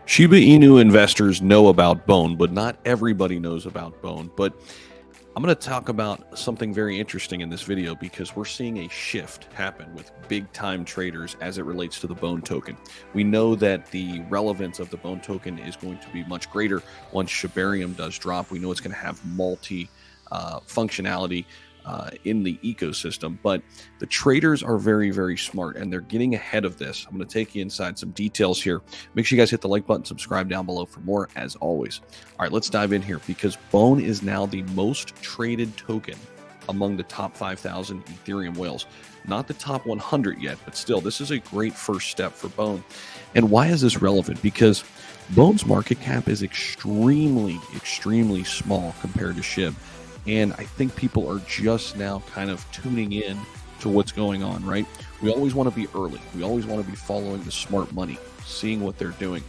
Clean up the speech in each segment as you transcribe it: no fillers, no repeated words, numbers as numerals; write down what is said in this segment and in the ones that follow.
Shiba Inu investors know about Bone, but not everybody knows about Bone. But I'm going to talk about something very interesting in this video because we're seeing a shift happen with big time traders as it relates to the Bone token. We know that the relevance of the Bone token is going to be much greater once shibarium does drop. We know it's going to have multi functionality in the ecosystem, but the traders are very, very smart and they're getting ahead of this. I'm going to take you inside some details here. Make sure you guys hit the like button, subscribe down below for more as always. All right, let's dive in here because Bone is now the most traded token among the top 5,000 Ethereum whales. Not the top 100 yet, but still, this is a great first step for Bone. And why is this relevant? Because Bone's market cap is extremely, extremely small compared to SHIB. And I think people are just now kind of tuning in to what's going on, right? We always want to be early. We always want to be following the smart money, seeing what they're doing.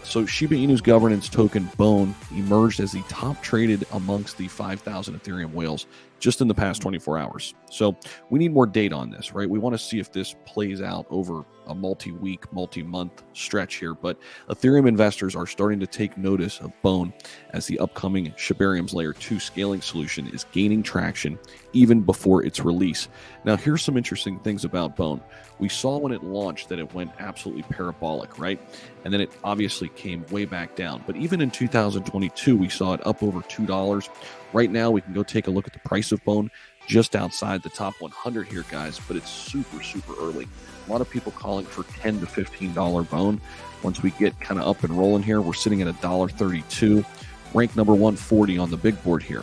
So Shiba Inu's governance token Bone emerged as the top traded amongst the 5,000 Ethereum whales just in the past 24 hours. So we need more data on this, right? We want to see if this plays out over a multi-week, multi-month stretch here. But Ethereum investors are starting to take notice of Bone as the upcoming Shibarium's Layer 2 scaling solution is gaining traction even before its release. Now, here's some interesting things about Bone. We saw when it launched that it went absolutely parabolic, right? And then it obviously came way back down. But even in 2022, we saw it up over $2. Right now, we can go take a look at the price of Bone just outside the top 100 here, guys, but it's super, super early. A lot of people calling for $10 to $15 Bone. Once we get kind of up and rolling here, we're sitting at $1.32, ranked number 140 on the big board here.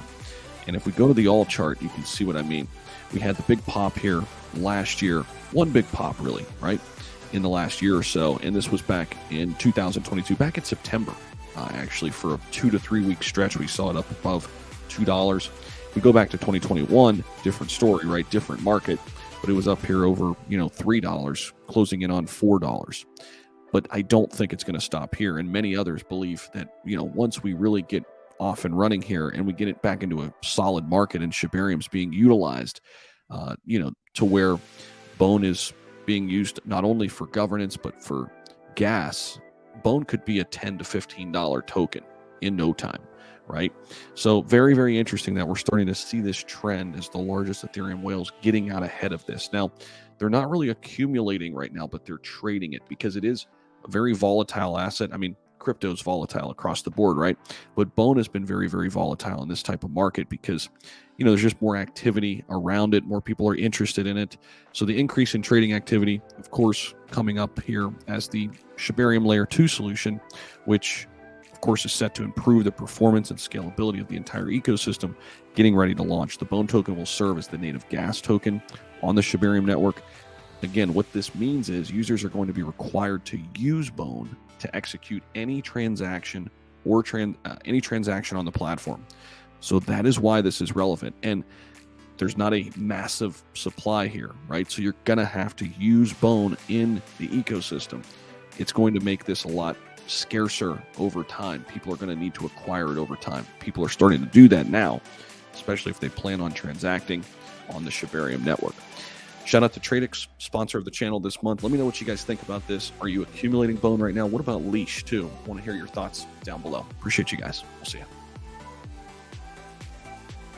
And if we go to the all chart, you can see what I mean. We had the big pop here last year, one big pop really, right, in the last year or so. And this was back in 2022, back in September, actually, for a 2 to 3 week stretch, we saw it up above $2. We go back to 2021, different story, right? Different market, but it was up here over, $3, closing in on $4. But I don't think it's going to stop here. And many others believe that, once we really get off and running here and we get it back into a solid market and shibarium's being utilized, to where Bone is being used not only for governance, but for gas, Bone could be a $10 to $15 token in no time. Right? So very, very interesting that we're starting to see this trend as the largest Ethereum whales getting out ahead of this. Now, they're not really accumulating right now, but they're trading it because it is a very volatile asset. I mean, crypto is volatile across the board, right? But Bone has been very, very volatile in this type of market because, there's just more activity around it. More people are interested in it. So the increase in trading activity, of course, coming up here as the Shibarium Layer 2 solution, which of course is set to improve the performance and scalability of the entire ecosystem, getting ready to launch. The Bone token will serve as the native gas token on the Shibarium network. Again, what this means is users are going to be required to use Bone to execute any transaction or any transaction on the platform. So that is why this is relevant. And there's not a massive supply here, right? So you're going to have to use Bone in the ecosystem. It's going to make this a lot scarcer over time. People are going to need to acquire it over time. People are starting to do that now, especially if they plan on transacting on the Shibarium network. Shout out to Tradex, sponsor of the channel this month. Let me know what you guys think about this. Are you accumulating Bone right now? What about Leash too? I want to hear your thoughts down below. Appreciate you guys. We'll see you.